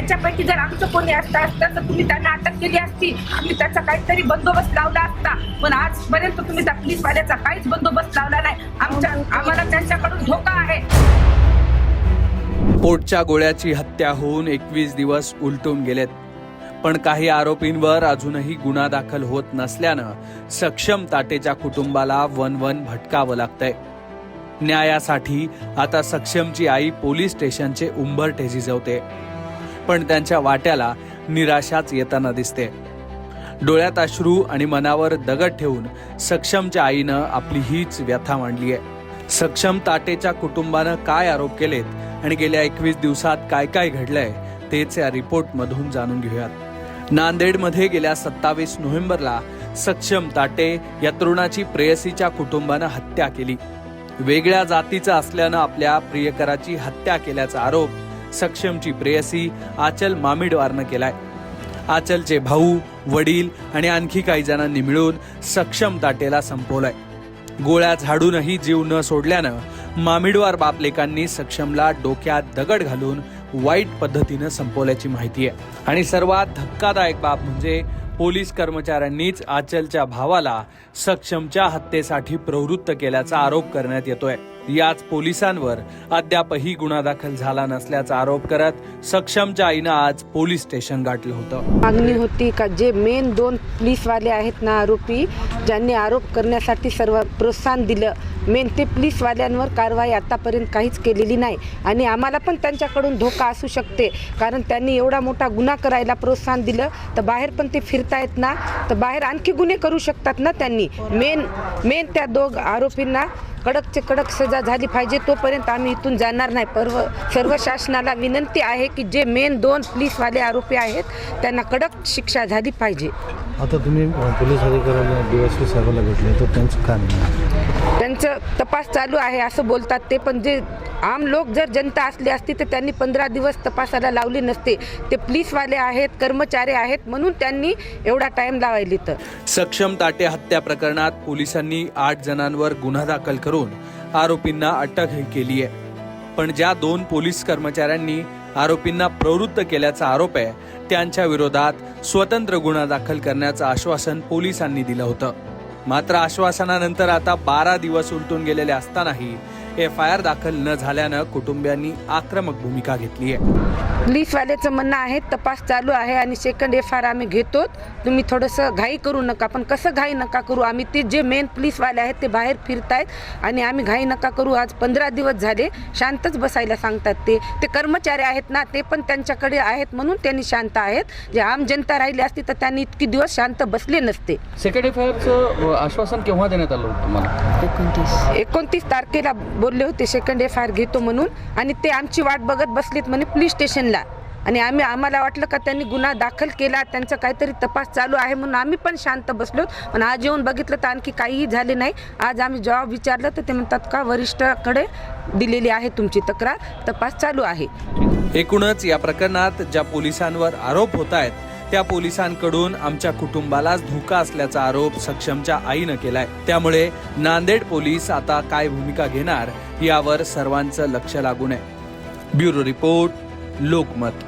त्यांच्यापैकी जर आमचं कोणी असतं तर तुम्ही त्यांना अटक केली असती, तुम्ही त्याचा काहीतरी बंदोबस्त लावला असता. पण आजपर्यंत तुम्ही त्या पोलीसवाल्याचा काहीच बंदोबस्त लावला नाही. आम्हाला त्यांच्याकडून धोका आहे. पोटच्या गोळ्याची हत्या होऊन 21 दिवस उलटून गेलेत, पण काही आरोपींवर अजूनही गुन्हा दाखल होत नसल्यानं सक्षम ताटेच्या कुटुंबाला वन भटकावं लागतंय. न्यायासाठी आता सक्षमची आई पोलीस स्टेशनचे उंबरठे झिजवते, पण त्यांच्या वाट्याला निराशाच येताना दिसते. डोळ्यात अश्रू आणि मनावर दगड ठेवून सक्षमच्या आईनं आपली हीच व्यथा मांडली आहे. सक्षम ताटेच्या कुटुंबानं काय आरोप केलेत आणि गेल्या 21 दिवसात काय काय घडलंय तेच या रिपोर्टमधून जाणून घेऊयात. नांदेडमध्ये गेल्या 27 नोव्हेंबरला सक्षम ताटे या तरुणाची प्रेयसीच्या कुटुंबानं हत्या केली. वेगळ्या जातीचा असल्यानं आपल्या प्रियकराची हत्या केल्याचा आरोप सक्षमची प्रेयसी आचल मामिडवारनं केलाय. आचलचे भाऊ, वडील आणि आणखी काही जणांनी मिळून सक्षम ताटेला संपवलंय. गोळ्या झाडूनही जीव न सोडल्यानं मामिडवार बापलेकांनी सक्षमला डोक्यात दगड घालून वाईट पद्धतीनं संपवल्याची माहिती आहे. आणि सर्वात धक्कादायक बाब म्हणजे पोलीस कर्मचाऱ्यांनीच आचलच्या भावाला सक्षमच्या हत्येसाठी प्रवृत्त केल्याचा आरोप करण्यात येतोय. याच पोलिसांवर अद्यापही गुन्हा दाखल झाला नसल्याचा आरोप करत सक्षमच्या आईनं आज पोलीस स्टेशन गाठलं होतं. मागणी होती का जे मेन 2 पोलीसवाले आहेत ना आरोपी, ज्यांनी आरोप करण्यासाठी सर्व प्रोत्साहन दिलं, मेन ते पोलीसवाल्यांवर कारवाई आतापर्यंत काहीच केलेली नाही. आणि आम्हाला पण त्यांच्याकडून धोका असू शकते, कारण त्यांनी एवढा मोठा गुन्हा करायला प्रोत्साहन दिलं तर बाहेर पण ते फिरतायत ना, तर बाहेर आणखी गुन्हे करू शकतात ना. त्यांनी मेन त्या 2 आरोपींना कडकचे कडक सजा झाली पाहिजे. तोपर्यंत आम्ही इथून जाणार नाही. सर्व शासनाला विनंती आहे की जे मेन 2 पोलीसवाले आरोपी आहेत त्यांना कडक शिक्षा झाली पाहिजे. आता तुम्ही पोलीस अधिकाऱ्यांना DSP साहेबांना भेटले तर त्यांचं काय म्हणणं? त्यांचं तपास चालू आहे असं बोलतात ते, पण जे आम लोक जर जनता असली असती तर त्यांनी 15 दिवस तपासाला लावली नसते. ते पोलीसवाले आहेत, कर्मचारी आहेत, म्हणून त्यांनी एवढा टाइम लावायली. तर सक्षम ताटे हत्या प्रकरणात पोलिसांनी 8 जणांवर गुन्हा दाखल करून आरोपींना अटकही केली आहे. पण ज्या 2 पोलीस कर्मचाऱ्यांनी आरोपींना प्रवृत्त केल्याचा आरोप आहे त्यांच्या विरोधात स्वतंत्र गुन्हा दाखल करण्याचं आश्वासन पोलिसांनी दिलं होतं. मात्र आश्वासनानंतर आता 12 दिवस उलटून गेलेले असतानाही FIR दाखल न झाल्यानं कुटुंबियांनी आक्रमक भूमिका घेतली आहे. पोलीसवाल्याचं म्हणणं आहे तपास चालू आहे आणि सेकंड FIR आम्ही घेतो, तुम्ही थोडंसं घाई करू नका. पण कसं घाई नका करू, आम्ही ते जे मेन पोलीसवाले आहेत ते बाहेर फिरतायत आणि आम्ही घाई नका करू. आज 15 दिवस झाले शांतच बसायला सांगतात. ते कर्मचारी आहेत ना, ते पण त्यांच्याकडे आहेत म्हणून त्यांनी शांत आहेत. जे आम जनता राहिली असती तर त्यांनी इतकी दिवस शांत बसले नसते. सेकंड FIRचं आश्वासन केव्हा देण्यात आलं होतं तुम्हाला? 29 तारखेला बोलले होते सेकंड FIR घेतो म्हणून, आणि ते आमची वाट बघत बसलीत म्हणे पोलीस स्टेशनला. आणि आम्हाला वाटलं का त्यांनी गुन्हा दाखल केला, त्यांचा काहीतरी तपास चालू आहे म्हणून आम्ही पण शांत बसलो. पण आज येऊन बघितलं तर आणखी काहीही झाले नाही. आज आम्ही जेव्हा विचारलं तर ते म्हणतात का वरिष्ठाकडे दिलेली आहे तुमची तक्रार, तपास चालू आहे. एकूणच या प्रकरणात ज्या पोलिसांवर आरोप होत आहेत त्या पोलिसांकडून आमच्या कुटुंबालाच धोका असल्याचा आरोप सक्षमच्या आईनं केलाय. त्यामुळे नांदेड पोलीस आता काय भूमिका घेणार यावर सर्वांचं लक्ष लागून आहे. Bureau report, Lokmat.